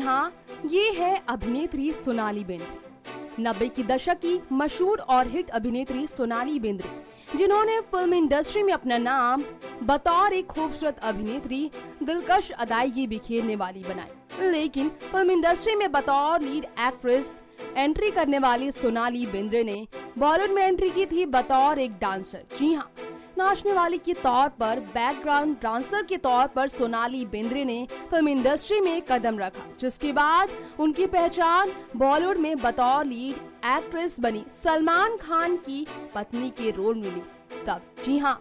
हाँ, ये है अभिनेत्री सोनाली बेंद्रे। 90 की दशक की मशहूर और हिट अभिनेत्री सोनाली बेंद्रे, जिन्होंने फिल्म इंडस्ट्री में अपना नाम बतौर एक खूबसूरत अभिनेत्री दिलकश अदायगी बिखेरने वाली बनाई। लेकिन फिल्म इंडस्ट्री में बतौर लीड एक्ट्रेस एंट्री करने वाली सोनाली बेंद्रे ने बॉलीवुड में एंट्री की थी बतौर एक डांसर। जी हाँ, नाचने वाली के तौर पर, बैकग्राउंड डांसर के तौर पर सोनाली बेंद्रे ने फिल्म इंडस्ट्री में कदम रखा, जिसके बाद उनकी पहचान बॉलीवुड में बतौर लीड एक्ट्रेस बनी सलमान खान की पत्नी के रोल मिली तब। जी हाँ,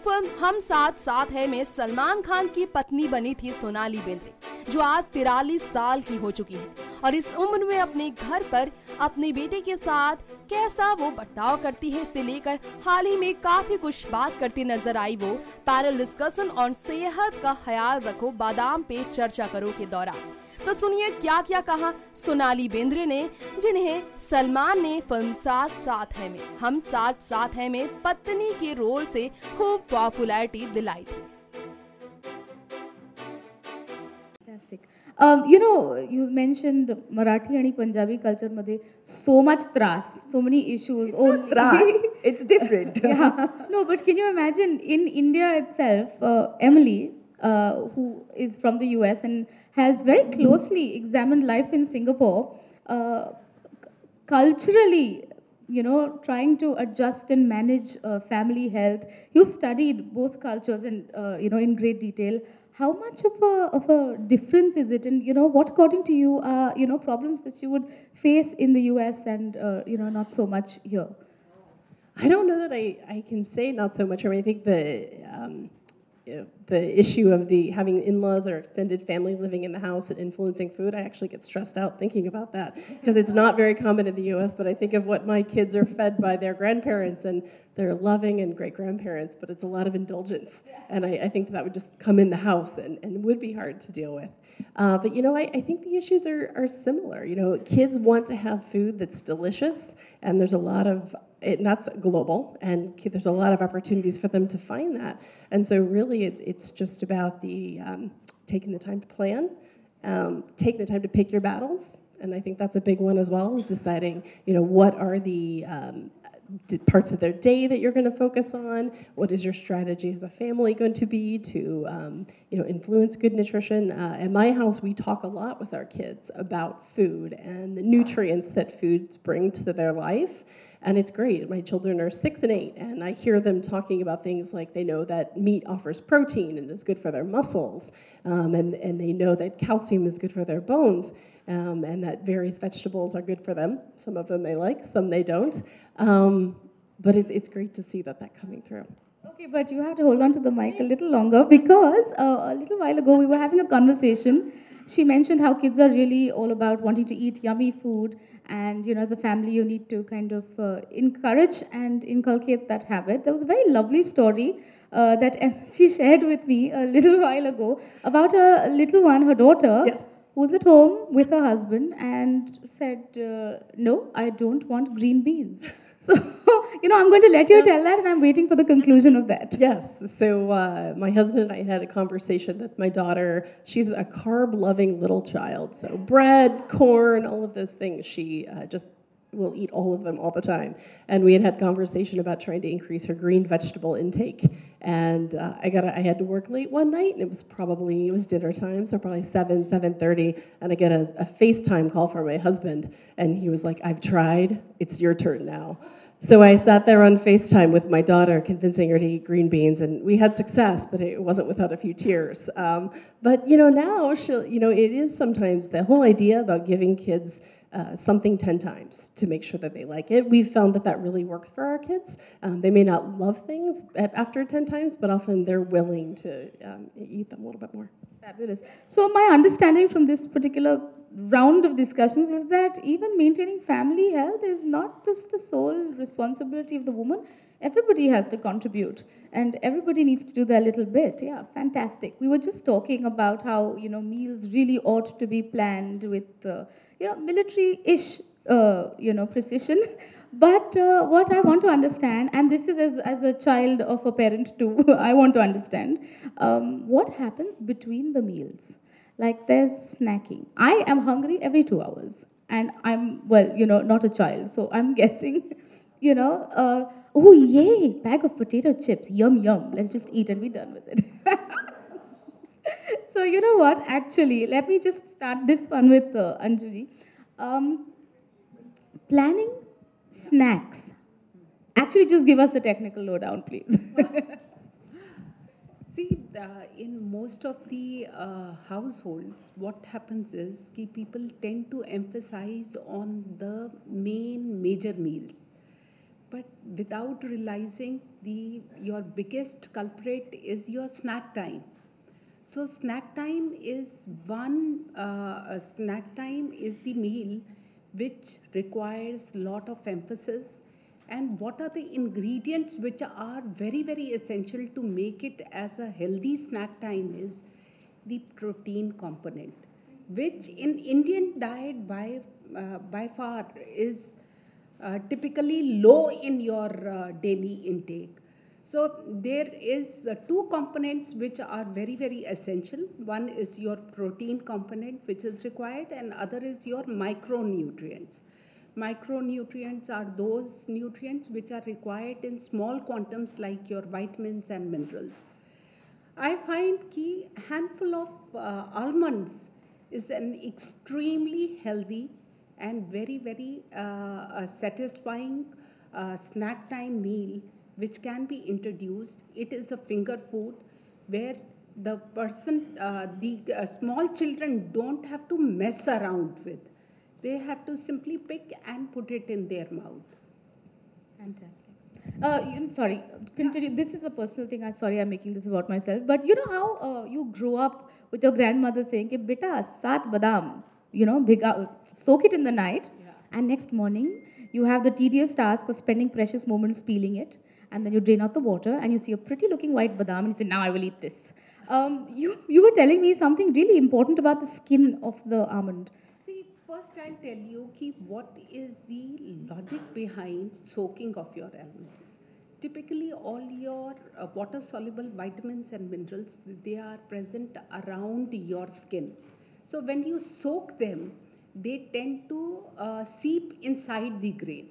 फिल्म हम साथ साथ है में सलमान खान की पत्नी बनी थी सोनाली बेंद्रे, जो आज 43 साल की हो चुकी है और इस उम्र में अपने घर पर अपने बेटे के साथ कैसा वो बर्ताव करती है, इससे लेकर हाल ही में काफी कुछ बात करती नजर आई वो पैनल डिस्कशन ऑन सेहत का ख्याल रखो बादाम पे चर्चा करो के दौरान। तो सुनिए क्या क्या कहा सोनाली बेंद्रे ने, जिन्हें सलमान ने फिल्म साथ साथ है में हम साथ साथ है में पत्नी के रोल से खूब पॉपुलैरिटी दिलाई थी। You mentioned Marathi and Punjabi culture मध्ये so much tras, so many issues. It's not tras, it's different. Yeah. No, but can you imagine in India itself, Emily, who is from the US and has very closely examined life in Singapore, culturally, trying to adjust and manage family health. You've studied both cultures and, in great detail. How much of a difference is it? And, what according to you are, problems that you would face in the US and, not so much here? I don't know that I can say not so much. I mean, I think the issue of having in-laws or extended family living in the house and influencing food, I actually get stressed out thinking about that because it's not very common in the U.S., but I think of what my kids are fed by their grandparents and their loving and great-grandparents, but it's a lot of indulgence. And I think that would just come in the house and would be hard to deal with. But, I think the issues are similar. Kids want to have food that's delicious, and there's a lot of and that's global, and there's a lot of opportunities for them to find that. And so really it's just about taking the time to plan, taking the time to pick your battles, and I think that's a big one as well, is deciding, what are the parts of their day that you're going to focus on, what is your strategy as a family going to be to influence good nutrition. At my house, we talk a lot with our kids about food and the nutrients that foods bring to their life. And it's great. My children are 6 and 8, and I hear them talking about things like they know that meat offers protein and is good for their muscles, and they know that calcium is good for their bones, and that various vegetables are good for them. Some of them they like, some they don't. But it's great to see that coming through. Okay, but you have to hold on to the mic a little longer because a little while ago we were having a conversation. She mentioned how kids are really all about wanting to eat yummy food. And, as a family, you need to kind of encourage and inculcate that habit. There was a very lovely story that she shared with me a little while ago about a little one, her daughter, yes, who was at home with her husband and said, no, I don't want green beans. So, I'm going to let you tell that, and I'm waiting for the conclusion of that. Yes. So my husband and I had a conversation with my daughter. She's a carb-loving little child. So bread, corn, all of those things, she just will eat all of them all the time. And we had conversation about trying to increase her green vegetable intake. And I had to work late one night, and it was dinner time, so probably 7:30, and I get a FaceTime call from my husband, and he was like, "I've tried. It's your turn now." So I sat there on FaceTime with my daughter, convincing her to eat green beans, and we had success, but it wasn't without a few tears. But now it is sometimes the whole idea about giving kids something 10 times to make sure that they like it. We've found that really works for our kids. They may not love things after 10 times, but often they're willing to eat them a little bit more. Fabulous. So my understanding from this particular round of discussions is that even maintaining family health is not just the sole responsibility of the woman. Everybody has to contribute, and everybody needs to do their little bit. Yeah, fantastic. We were just talking about how, meals really ought to be planned with, military-ish, precision. But what I want to understand, and this is as a child of a parent too, I want to understand, what happens between the meals? Like there's snacking. I am hungry every 2 hours, and I'm, well, not a child, so I'm guessing, oh yay, bag of potato chips, yum yum. Let's just eat and be done with it. So you know what? Actually, let me just start this one with Anjali. Um, Planning snacks. Actually, just give us a technical lowdown, please. See, in most of the households, what happens is कि people tend to emphasize on the main major meals, but without realizing your biggest culprit is your snack time. So snack time is the meal which requires lot of emphasis. And what are the ingredients which are very, very essential to make it as a healthy snack time is the protein component, which in Indian diet by far is typically low in your daily intake. So there is two components which are very, very essential. One is your protein component which is required, and other is your micronutrients. Micronutrients are those nutrients which are required in small quantums like your vitamins and minerals. I find key handful of almonds is an extremely healthy and very, very satisfying snack time meal which can be introduced. It is a finger food where the small children don't have to mess around with. They have to simply pick and put it in their mouth. Fantastic. Sorry, continue. This is a personal thing. I'm sorry, I'm making this about myself. But you know how you grew up with your grandmother saying, "Ki, beta, saat badam, soak it in the night, and next morning you have the tedious task of spending precious moments peeling it, and then you drain out the water, and you see a pretty looking white badam, and you say, now I will eat this." You were telling me something really important about the skin of the almond. See, first I'll tell you what is the logic behind soaking of your almonds. Typically, all your water-soluble vitamins and minerals, they are present around your skin. So when you soak them, they tend to seep inside the grain.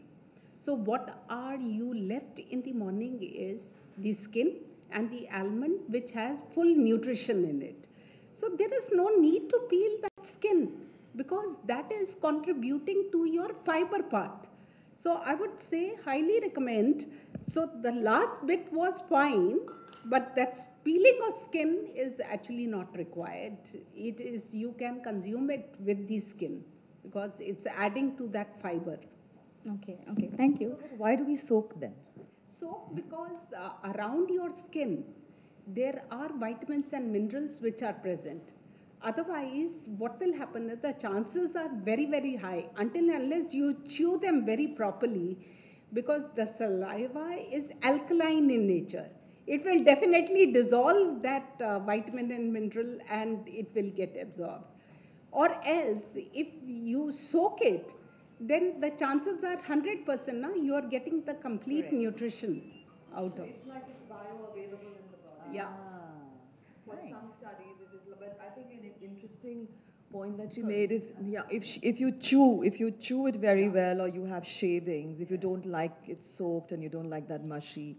So what are you left in the morning is the skin and the almond, which has full nutrition in it. So there is no need to peel that skin because that is contributing to your fiber part. So I would say highly recommend. So the last bit was fine, but that peeling of skin is actually not required. It is, you can consume it with the skin because it's adding to that fiber. Okay, thank you. Why do we soak them? Soak because around your skin there are vitamins and minerals which are present. Otherwise, what will happen is the chances are very, very high until unless you chew them very properly, because the saliva is alkaline in nature. It will definitely dissolve that vitamin and mineral and it will get absorbed. Or else, if you soak it, then the chances are 100% now you are getting the complete nutrition out of it. It's like it's bioavailable in the body. Yeah. For some studies it is, but I think an interesting point that she made is, yeah, if you chew it very well, or you have shavings, if you don't like it soaked and you don't like that mushy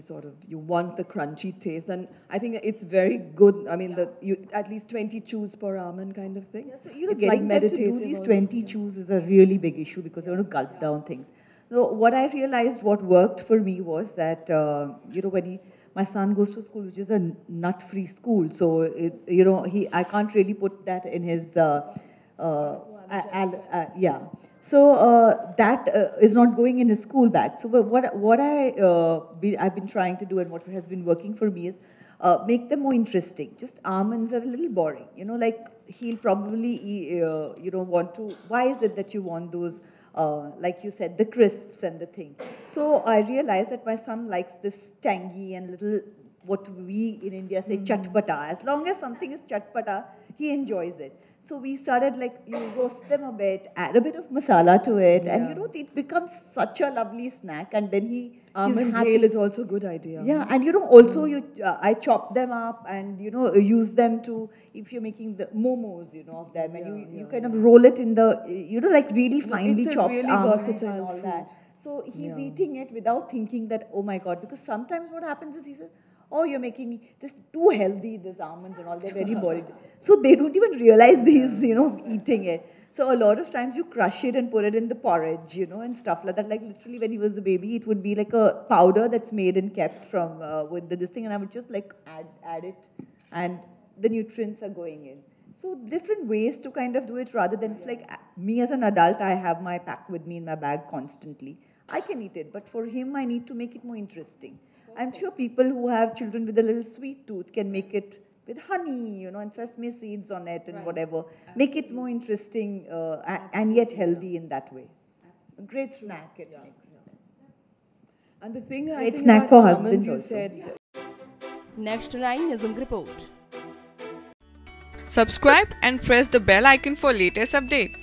sort of, you want the crunchy taste, and I think it's very good. I mean, you at least 20 chews per almond kind of thing. Yeah, so it's getting like them to do meditative these almost. 20 chews is a really big issue because they want to gulp down things. So what I realized, what worked for me was that when my son goes to school, which is a nut-free school, so I can't really put that in his yeah. So that is not going in his school bag. So what I've been trying to do, and what has been working for me, is make them more interesting. Just almonds are a little boring. Like he'll probably want to. Why is it that you want those? Like you said, the crisps and the thing. So I realized that my son likes this tangy and little, what we in India say chatpata. As long as something is chatpata, he enjoys it. So we started like, you roast them a bit, add a bit of masala to it, and you know, it becomes such a lovely snack. And then he's Almond happy. ghee is also a good idea. Yeah, and you know, also I chop them up and you know, use them to, if you're making the momos, you know, of them, and you kind of roll it in the, you know, like really finely it's a chopped really almonds and versatile all that. fruit. So he's eating it without thinking that, oh my God, because sometimes what happens is he says, oh, you're making this too healthy, this almonds and all, they're very boring. So they don't even realize he's, you know, eating it. So a lot of times you crush it and put it in the porridge, you know, and stuff like that. Like literally when he was a baby, it would be like a powder that's made and kept from with this thing, and I would just like add it, and the nutrients are going in. So different ways to kind of do it, rather than like me as an adult, I have my pack with me in my bag constantly. I can eat it, but for him, I need to make it more interesting. I'm sure people who have children with a little sweet tooth can make it with honey, you know, and sesame seeds on it and whatever. Make it more interesting and yet healthy in that way. A great snack it makes. And the thing I Great think snack about for almonds, husbands you also. said, Next 9 Nizam report. Subscribe and press the bell icon for latest update.